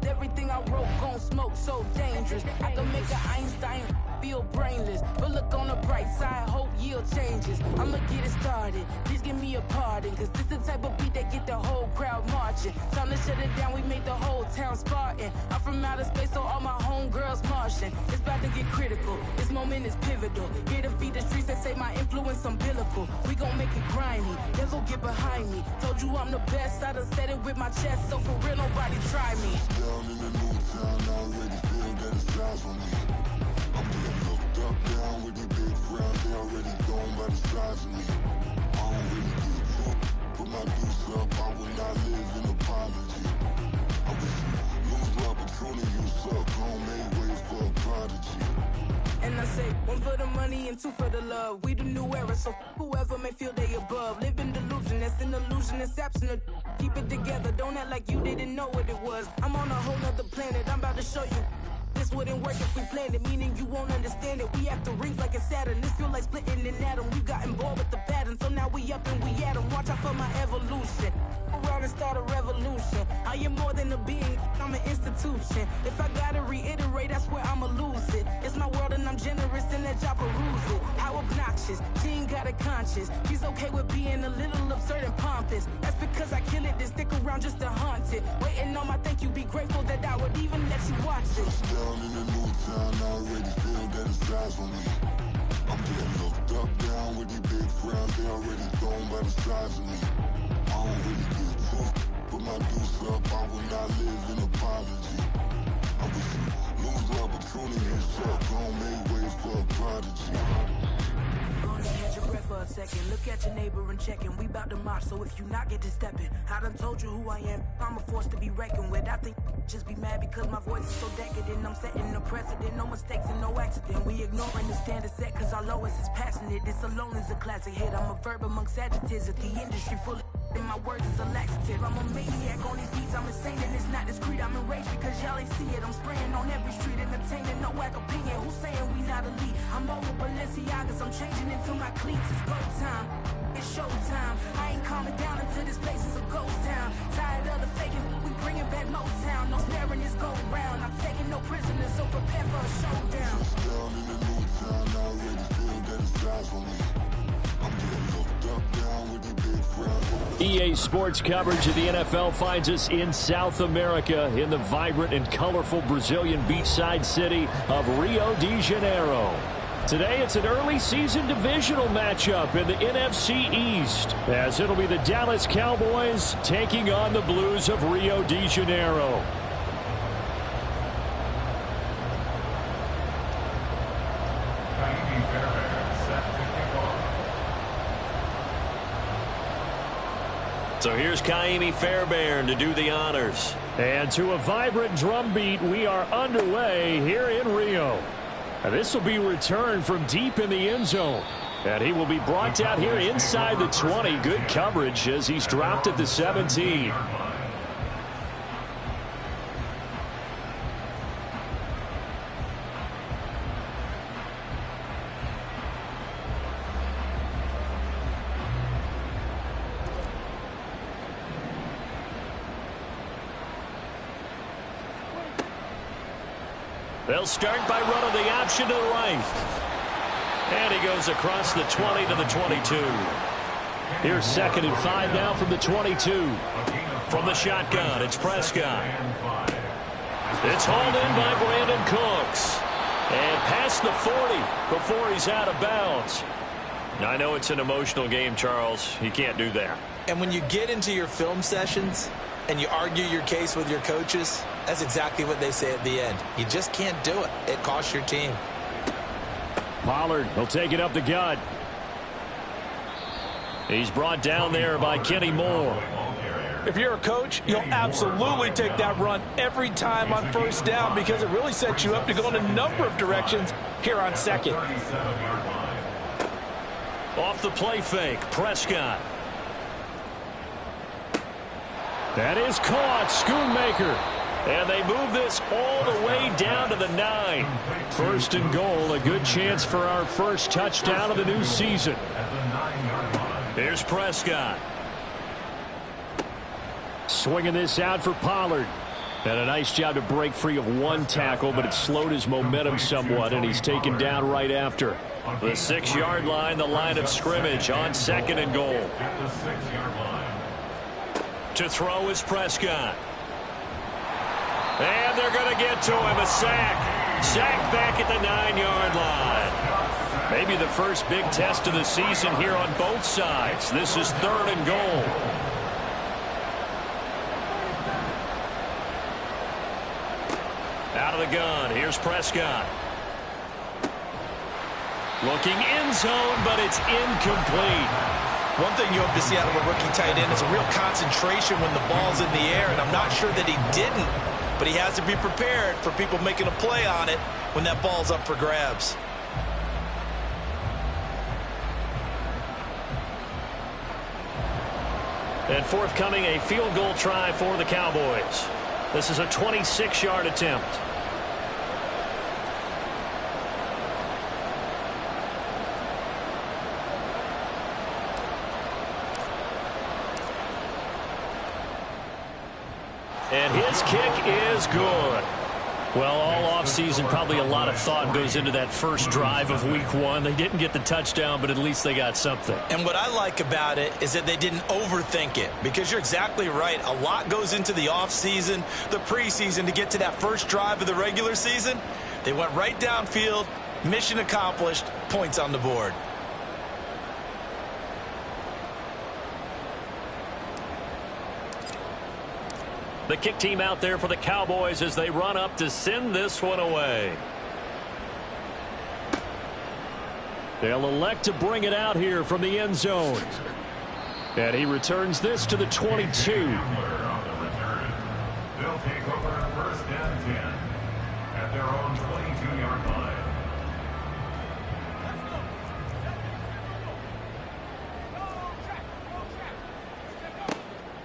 Everything I wrote gon' smoke, so dangerous. I can make an Einstein feel brainless. But look on the bright side, hope yield changes. I'ma get it started, please give me a pardon. Cause this the type of beat that get the whole crowd marching. Time to shut it down, we made the whole town Spartan. I'm from outer space, so all my homegirls Martian. It's about to get critical, this moment is pivotal. Here to feed the streets that say my influence umbilical. We gon' make it grimy, devil get behind me. Told you I'm the best, I done said it with my chest. So for real, nobody try me. Down in the new town, I already feel that it's eyes on me. I'm getting looked up, down with these big crowds, they already gone by the size of me. I don't really get too, put my deuce up, I will not live in apology. I wish you lose love, but truly you suck, home made ways for a prodigy. And I say, one for the money and two for the love. We the new era, so whoever may feel they above. Live in delusion, that's an illusion, it's absent of. Keep it together, don't act like you didn't know what it was. I'm on a whole nother planet, I'm about to show you. This wouldn't work if we planned it, meaning you won't understand it. We have the rings like a Saturn, this feel like splitting an atom. We got involved with the pattern, so now we up and we at 'em. Watch out for my evolution. Around and start a revolution. I am more than a being, I'm an institution. If I gotta reiterate, that's where I'ma lose it. It's my world and I'm generous and that y'all peruse it. How obnoxious, she ain't got a conscience. She's okay with being a little absurd and pompous. That's because I kill it, then stick around just to haunt it. Waiting on my thank you, be grateful that I would even let you watch it. Down in the new town, I already feel that it's eyes on me. I'm getting looked up, down with these big crowds, they already gone by the size of me. I don't really get too, put my deuce up, I will not live in apology. I wish you lose love, but truly you suck, home made ways for a prodigy. Gonna catch your breath for a second. Look at your neighbor and check in. We bout to march, so if you not get to stepping, I done told you who I am. I'm a force to be reckoned with. I think just be mad because my voice is so decadent. I'm setting the precedent, no mistakes and no accident. We ignoring the standard set cause our lowest is passionate. This alone is a classic hit. I'm a verb amongst adjectives. If the industry full of and my words is a laxative. I'm a maniac on these beats, I'm insane and it's not discreet. I'm enraged because y'all ain't see it. I'm spraying on every street, entertaining, no whack opinion. Who's saying we not elite? I'm over Balenciagas, I'm changing into my cleats. It's go time, it's showtime. I ain't calming down until this place is a ghost town. Tired of the faking, we bringing back Motown. No snaring this go round. I'm taking no prisoners, so prepare for a showdown. Down in the new town, I already feel that it's eyes on me. I'm getting looked up, down with these big crowds. EA Sports coverage of the NFL finds us in South America in the vibrant and colorful Brazilian beachside city of Rio de Janeiro. Today, it's an early season divisional matchup in the NFC East, as it'll be the Dallas Cowboys taking on the Blues of Rio de Janeiro. So here's Kaimi Fairbairn to do the honors. And to a vibrant drum beat, we are underway here in Rio. And this will be returned from deep in the end zone. And he will be brought down here inside the 20. Good coverage as he's dropped at the 17. They'll start by running the option to the right. And he goes across the 20 to the 22. Here's 2nd and 5 now from the 22. From the shotgun, it's Prescott. It's hauled in by Brandon Cooks. And past the 40 before he's out of bounds. Now, I know it's an emotional game, Charles. You can't do that. And when you get into your film sessions and you argue your case with your coaches, that's exactly what they say at the end. You just can't do it. It costs your team. Pollard will take it up the gut. He's brought down there by Kenny Moore. If you're a coach, you'll absolutely take that run every time on first down because it really sets you up to go in a number of directions here on second. Off the play fake, Prescott. That is caught. Schoonmaker. And they move this all the way down to the 9. 1st and goal, a good chance for our first touchdown of the new season. Here's Prescott. Swinging this out for Pollard. And a nice job to break free of one tackle, but it slowed his momentum somewhat, and he's taken down right after. The 6-yard line, the line of scrimmage on 2nd and goal. To throw is Prescott. And they're going to get to him. A sack. Sack back at the 9-yard line. Maybe the first big test of the season here on both sides. This is 3rd and goal. Out of the gun. Here's Prescott. Looking end zone, but it's incomplete. One thing you hope to see out of a rookie tight end is a real concentration when the ball's in the air, and I'm not sure that he didn't, but he has to be prepared for people making a play on it when that ball's up for grabs. And forthcoming, a field goal try for the Cowboys. This is a 26-yard attempt. And his kick is good. Well, all offseason, probably a lot of thought goes into that first drive of week 1. They didn't get the touchdown, but at least they got something. And what I like about it is that they didn't overthink it, because you're exactly right. A lot goes into the offseason, the preseason, to get to that first drive of the regular season. They went right downfield, mission accomplished, points on the board. The kick team out there for the Cowboys as they run up to send this one away. They'll elect to bring it out here from the end zone. And he returns this to the 22. They'll take over 1st and 10 at their own 22-yard line.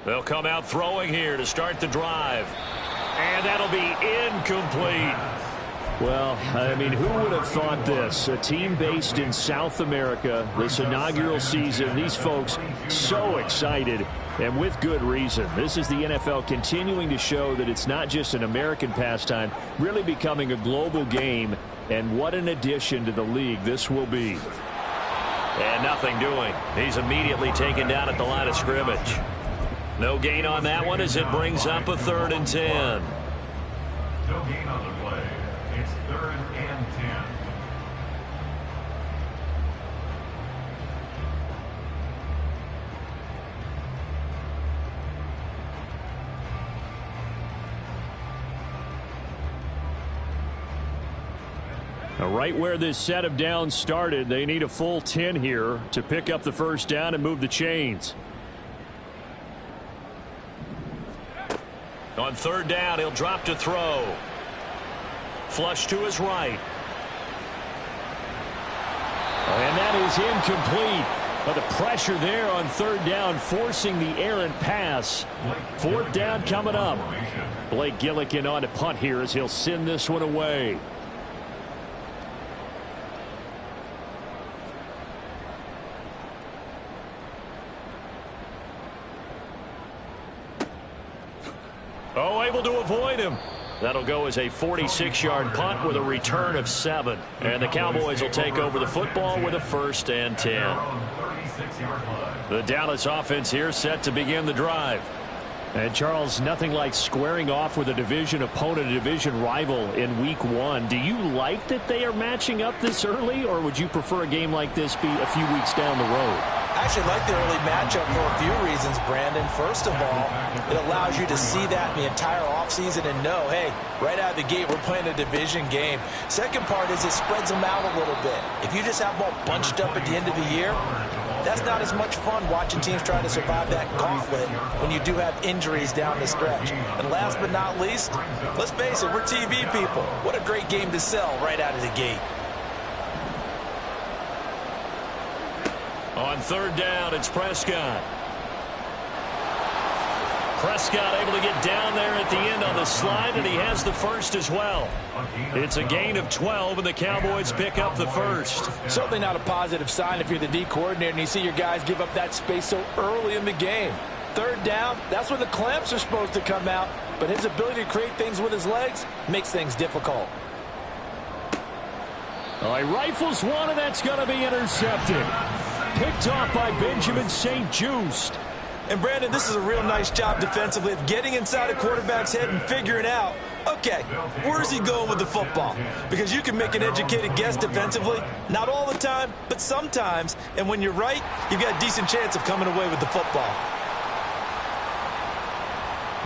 They'll come out throwing here to start the drive. And that'll be incomplete. Well, I mean, who would have thought this? A team based in South America, this inaugural season, these folks so excited, and with good reason. This is the NFL continuing to show that it's not just an American pastime, really becoming a global game, and what an addition to the league this will be. And nothing doing. He's immediately taken down at the line of scrimmage. No gain on that one as it brings up a 3rd and 10. No gain on the play. It's 3rd and 10. Now, right where this set of downs started, they need a full 10 here to pick up the first down and move the chains. On 3rd down, he'll drop to throw. Flush to his right. And that is incomplete. But the pressure there on 3rd down, forcing the errant pass. 4th down coming up. Blake Gillikin on to punt here as he'll send this one away. Oh, able to avoid him. That'll go as a 46-yard punt with a return of 7. And the Cowboys will take over the football with a 1st and 10. The Dallas offense here set to begin the drive. And Charles, nothing like squaring off with a division opponent, a division rival in week 1. Do you like that they are matching up this early, or would you prefer a game like this be a few weeks down the road? I actually like the early matchup for a few reasons, Brandon. First of all, it allows you to see that the entire offseason and know, hey, right out of the gate, we're playing a division game. Second part is it spreads them out a little bit. If you just have them all bunched up at the end of the year, that's not as much fun watching teams try to survive that gauntlet when you do have injuries down the stretch. And last but not least, let's face it, we're TV people. What a great game to sell right out of the gate. On 3rd down, it's Prescott. Prescott able to get down there at the end on the slide, and he has the first as well. It's a gain of 12, and the Cowboys pick up the first. Certainly not a positive sign if you're the D coordinator and you see your guys give up that space so early in the game. Third down, that's when the clamps are supposed to come out, but his ability to create things with his legs makes things difficult. All right, rifles one, and that's going to be intercepted. Picked off by Benjamin St-Juste. And, Brandon, this is a real nice job defensively of getting inside a quarterback's head and figuring out, okay, where's he going with the football? Because you can make an educated guess defensively, not all the time, but sometimes. And when you're right, you've got a decent chance of coming away with the football.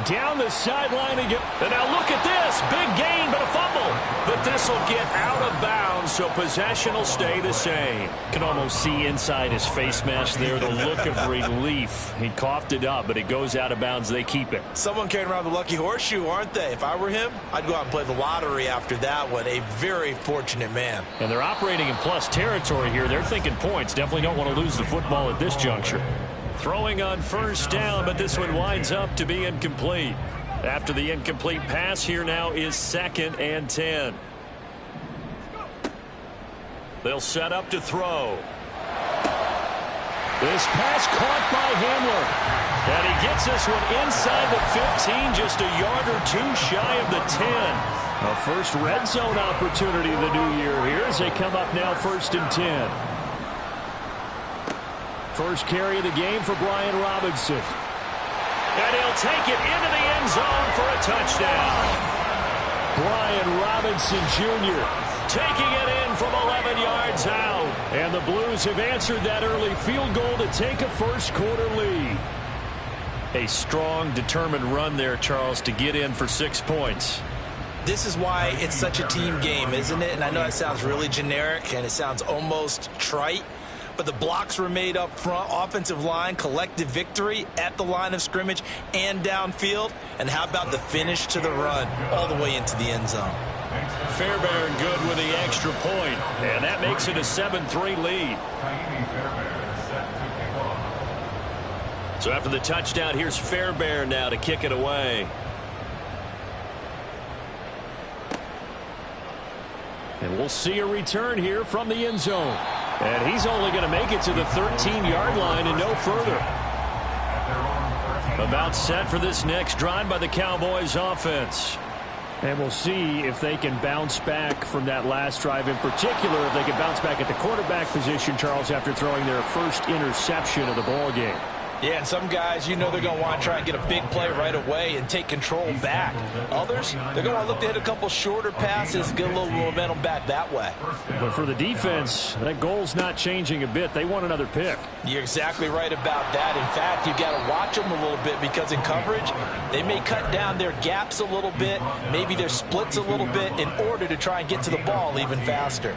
Down the sideline again. And now look at this. Big gain, but a fumble. But this will get out of bounds, so possession will stay the same. Can almost see inside his face mask there the look of relief. He coughed it up, but it goes out of bounds. They keep it. Someone carrying around the lucky horseshoe, aren't they? If I were him, I'd go out and play the lottery after that one. A very fortunate man. And they're operating in plus territory here. They're thinking points. Definitely don't want to lose the football at this juncture. Throwing on first down, but this one winds up to be incomplete. After the incomplete pass, here now is 2nd and 10. They'll set up to throw. This pass caught by Hamler. And he gets this one inside the 15, just a yard or two shy of the 10. A first red zone opportunity of the new year here as they come up now 1st and 10. First carry of the game for Brian Robinson. And he'll take it into the end zone for a touchdown. Brian Robinson Jr. taking it in from 11 yards out. And the Blues have answered that early field goal to take a first quarter lead. A strong, determined run there, Charles, to get in for 6 points. This is why it's such a team game, isn't it? And I know that sounds really generic and it sounds almost trite. But the blocks were made up front, offensive line, collective victory at the line of scrimmage and downfield. And how about the finish to the run all the way into the end zone? Fairbairn good with the extra point, and that makes it a 7-3 lead. So after the touchdown, here's Fairbairn now to kick it away. And we'll see a return here from the end zone. And he's only going to make it to the 13-yard line and no further. About set for this next drive by the Cowboys offense. And we'll see if they can bounce back from that last drive, in particular if they can bounce back at the quarterback position, Charles, after throwing their first interception of the ball game. Yeah, and some guys, you know they're going to want to try and get a big play right away and take control back. Others, they're going to want to look to hit a couple shorter passes, get a little momentum back that way. But for the defense, that goal's not changing a bit. They want another pick. You're exactly right about that. In fact, you've got to watch them a little bit because in coverage, they may cut down their gaps a little bit, maybe their splits a little bit in order to try and get to the ball even faster.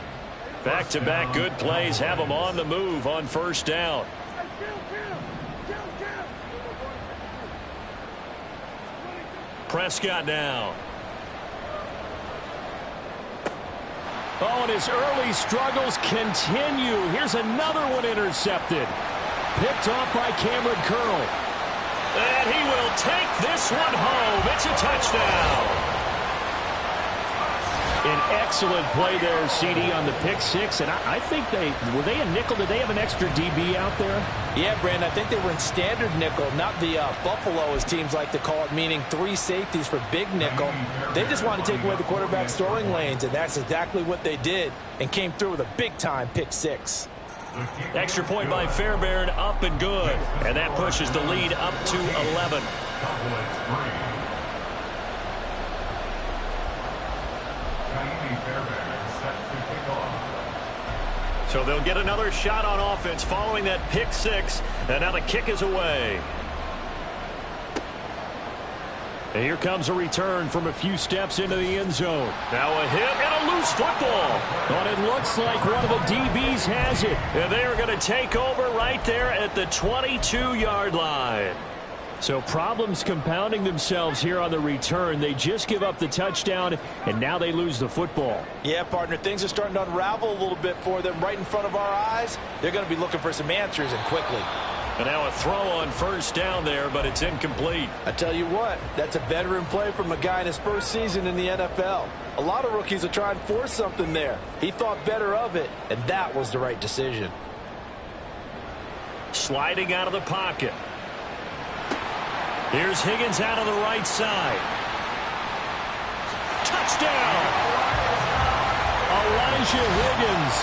Back-to-back good plays have them on the move on first down. Prescott now. Oh, and his early struggles continue. Here's another one intercepted. Picked off by Cameron Curl. And he will take this one home. It's a touchdown. An excellent play there, CD, on the pick six. And I think were they a nickel? Did they have an extra DB out there? Yeah, Brandon, I think they were in standard nickel, not the Buffalo, as teams like to call it, meaning 3 safeties for big nickel. They just wanted to take away the quarterback's throwing lanes, and that's exactly what they did and came through with a big-time pick six. Extra point by Fairbairn, up and good. And that pushes the lead up to 11. So they'll get another shot on offense following that pick six. And now the kick is away. And here comes a return from a few steps into the end zone. Now a hit and a loose football. But it looks like one of the DBs has it. And they are going to take over right there at the 22-yard line. So problems compounding themselves here on the return. They just give up the touchdown, and now they lose the football. Yeah, partner, things are starting to unravel a little bit for them right in front of our eyes. They're going to be looking for some answers, and quickly. And now a throw on first down there, but it's incomplete. I tell you what, that's a veteran play from a guy in his first season in the NFL. A lot of rookies will try and force something there. He thought better of it, and that was the right decision. Sliding out of the pocket. Here's Higgins out of the right side. Touchdown! Elijah Higgins,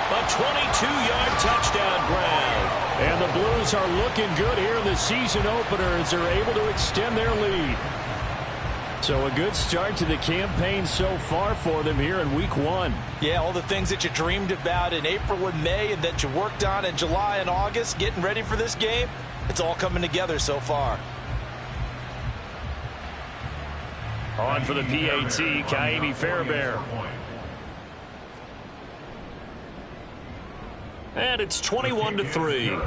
a 22-yard touchdown grab. And the Blues are looking good here in the season opener as they're able to extend their lead. So a good start to the campaign so far for them here in week 1. Yeah, all the things that you dreamed about in April and May and that you worked on in July and August, getting ready for this game, it's all coming together so far. On for the PAT, Kaimi Fairbairn. And it's 21-3.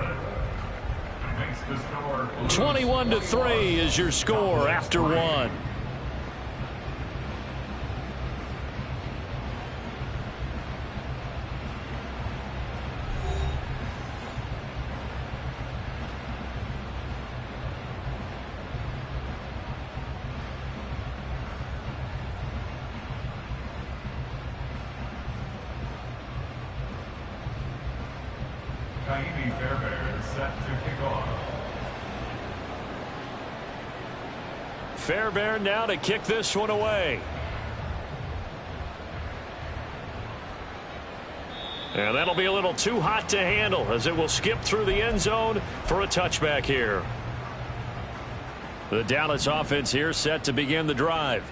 21-3 is your score after 1. Kaimi Fairbairn set to kick off. Fairbairn now to kick this one away. And that'll be a little too hot to handle as it will skip through the end zone for a touchback here. The Dallas offense here set to begin the drive.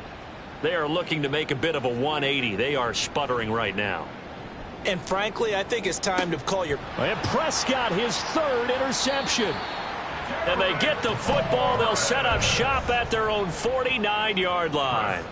They are looking to make a bit of a 180. They are sputtering right now. And frankly, I think it's time to call your... And Prescott, his 3rd interception. And they get the football. They'll set up shop at their own 49-yard line.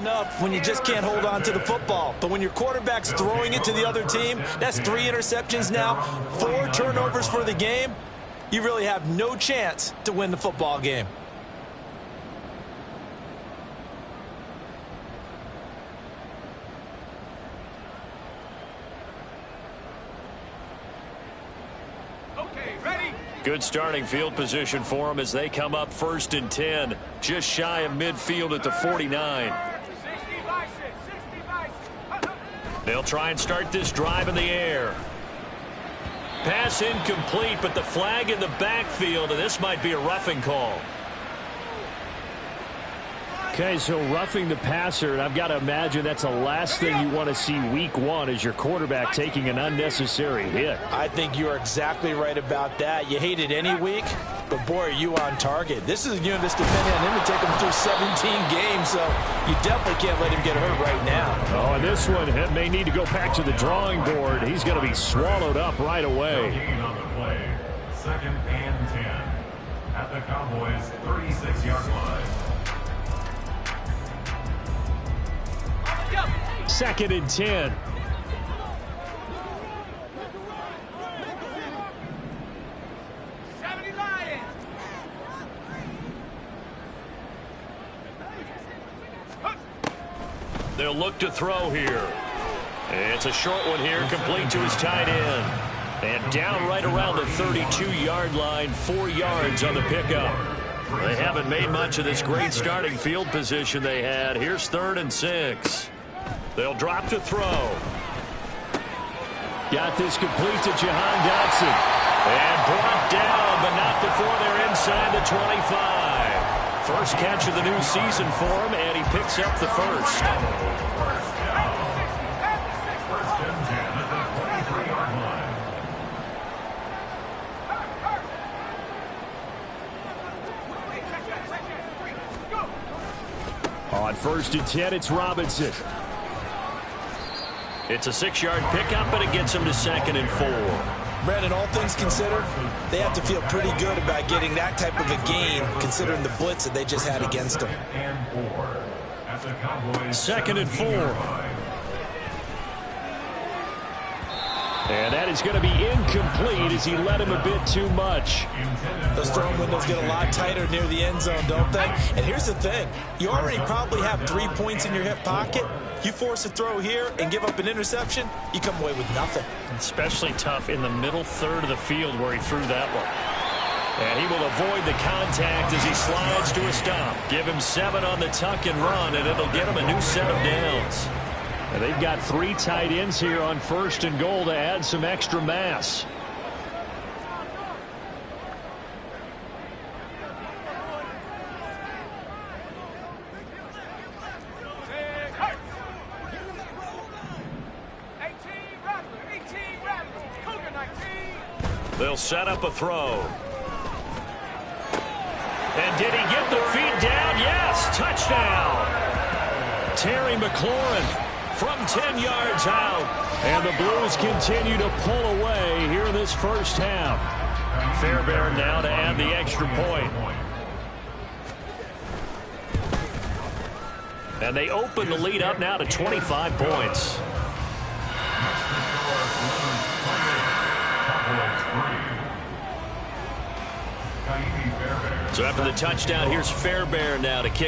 Enough when you just can't hold on to the football. But when your quarterback's throwing it to the other team, that's 3 interceptions now, 4 turnovers for the game. You really have no chance to win the football game. Good starting field position for them as they come up 1st and 10, just shy of midfield at the 49. They'll try and start this drive in the air. Pass incomplete, but the flag in the backfield, and this might be a roughing call. Okay, so roughing the passer, and I've got to imagine that's the last thing you want to see week 1 is your quarterback taking an unnecessary hit. I think you're exactly right about that. You hate it any week, but boy, are you on target. This is a unit that's depending on him to take him through 17 games, so you definitely can't let him get hurt right now. Oh, and this one may need to go back to the drawing board. He's going to be swallowed up right away. On the play, 2nd and 10 at the Cowboys' 36-yard line. 2nd and 10. They'll look to throw here. It's a short one here, complete to his tight end. And down right around the 32-yard line, 4 yards on the pickup. They haven't made much of this great starting field position they had. Here's 3rd and 6. They'll drop to throw. Got this complete to Jahan Dotson. And brought down, but not before they're inside the 25. First catch of the new season for him, and he picks up the first. On 1st and 10, it's Robinson. It's a 6-yard pickup, but it gets him to 2nd and 4. Brandon, all things considered, they have to feel pretty good about getting that type of a game, considering the blitz that they just had against them. Second and 4. And that is going to be incomplete as he led him a bit too much. Those throwing windows get a lot tighter near the end zone, don't they? And here's the thing. You already probably have 3 points in your hip pocket. You force a throw here and give up an interception, you come away with nothing. Especially tough in the middle third of the field where he threw that one. And he will avoid the contact as he slides to a stop. Give him 7 on the tuck and run, and it'll get him a new set of downs. And they've got 3 tight ends here on 1st and goal to add some extra mass. They'll set up a throw. And did he get the feet down? Yes, touchdown. Terry McLaurin from 10 yards out. And the Blues continue to pull away here in this first half. Fairbairn now to add the extra point. And they open the lead up now to 25 points. So after the touchdown, here's Fairbairn now to kick